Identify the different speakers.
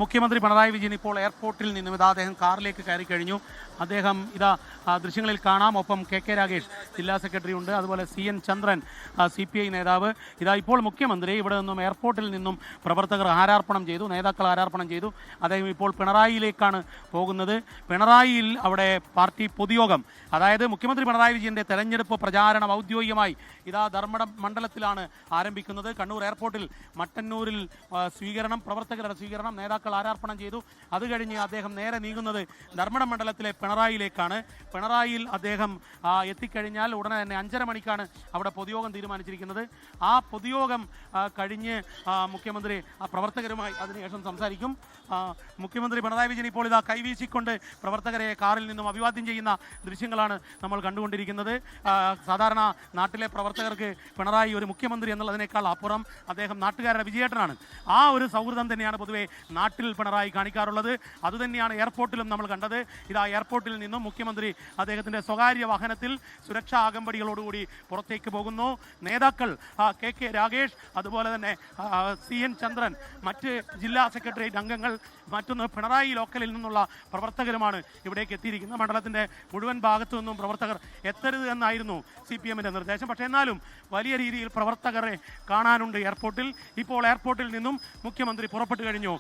Speaker 1: മുഖ്യമന്ത്രി പിണറായി വിജയൻ ഇപ്പോൾ എയർപോർട്ടിൽ നിന്നും ഇതാ അദ്ദേഹം കാറിലേക്ക് കയറി കഴിഞ്ഞു. അദ്ദേഹം ഇതാ ദൃശ്യങ്ങളിൽ കാണാം. ഒപ്പം കെ രാഗേഷ് ജില്ലാ സെക്രട്ടറി ഉണ്ട്, അതുപോലെ CN ചന്ദ്രൻ CPI നേതാവ്. ഇതാ ഇപ്പോൾ മുഖ്യമന്ത്രി ഇവിടെ നിന്നും എയർപോർട്ടിൽ നിന്നും പ്രവർത്തകർ ആരാർപ്പണം ചെയ്തു, നേതാക്കൾ ആരാർപ്പണം ചെയ്തു. അദ്ദേഹം ഇപ്പോൾ പിണറായിയിലേക്കാണ് പോകുന്നത്. പിണറായിയിൽ അവിടെ പാർട്ടി പൊതുയോഗം, അതായത് മുഖ്യമന്ത്രി പിണറായി വിജയൻ്റെ തെരഞ്ഞെടുപ്പ് പ്രചാരണം ഔദ്യോഗികമായി ഇതാ ധർമ്മടം മണ്ഡലത്തിലാണ് ആരംഭിക്കുന്നത്. കണ്ണൂർ എയർപോർട്ടിൽ മട്ടന്നൂരിൽ സ്വീകരണം, പ്രവർത്തകരുടെ സ്വീകരണം, നേതാക്കൾ ആരാർപ്പണം ചെയ്തു. അത് കഴിഞ്ഞ് അദ്ദേഹം നേരെ നീങ്ങുന്നത് ധർമ്മടം മണ്ഡലത്തിലെ പിണറായിയിലേക്കാണ്. പിണറായിയിൽ അദ്ദേഹം എത്തിക്കഴിഞ്ഞാൽ ഉടനെ തന്നെ 5:30 മണിക്കാണ് അവിടെ പൊതുയോഗം തീരുമാനിച്ചിരിക്കുന്നത്. ആ പൊതുയോഗം കഴിഞ്ഞ് മുഖ്യമന്ത്രി പ്രവർത്തകരുമായി അതിനുശേഷം സംസാരിക്കും. മുഖ്യമന്ത്രി പിണറായി വിജയൻ ഇപ്പോൾ ഇതാ കൈവീശിക്കൊണ്ട് പ്രവർത്തകരെ കാറിൽ നിന്നും അഭിവാദ്യം ചെയ്യുന്ന ദൃശ്യങ്ങളാണ് നമ്മൾ കണ്ടുകൊണ്ടിരിക്കുന്നത്. സാധാരണ നാട്ടിലെ പ്രവർത്തകർക്ക് പിണറായി ഒരു മുഖ്യമന്ത്രി എന്നുള്ളതിനേക്കാൾ അപ്പുറം അദ്ദേഹം നാട്ടുകാരുടെ വിജയേട്ടനാണ്. ആ ഒരു സൗഹൃദം തന്നെയാണ് പൊതുവെ നാട്ടിൽ പിണറായി കാണിക്കാറുള്ളത്. അതുതന്നെയാണ് എയർപോർട്ടിലും നമ്മൾ കണ്ടത്. ഇതാ എയർപോർട്ടിൽ നിന്നും മുഖ്യമന്ത്രി അദ്ദേഹത്തിൻ്റെ സ്വകാര്യ വാഹനത്തിൽ സുരക്ഷാ അകമ്പടികളോടുകൂടി പുറത്തേക്ക് പോകുന്നു. നേതാക്കൾ കെ രാഗേഷ്, അതുപോലെ തന്നെ CN ചന്ദ്രൻ, മറ്റ് ജില്ലാ സെക്രട്ടേറിയറ്റ് അംഗങ്ങൾ, മറ്റൊന്ന് പിണറായി ലോക്കലിൽ നിന്നുള്ള പ്രവർത്തകരുമാണ് ഇവിടേക്ക് എത്തിയിരിക്കുന്നത്. മണ്ഡലത്തിൻ്റെ മുഴുവൻ ഭാഗത്തു നിന്നും പ്രവർത്തകർ എത്തരുത് എന്നായിരുന്നു CPMൻ്റെ നിർദ്ദേശം. പക്ഷേ എന്നാലും വലിയ രീതിയിൽ പ്രവർത്തകരെ കാണാനുണ്ട് എയർപോർട്ടിൽ. ഇപ്പോൾ എയർപോർട്ടിൽ നിന്നും മുഖ്യമന്ത്രി പുറപ്പെട്ടു കഴിഞ്ഞു.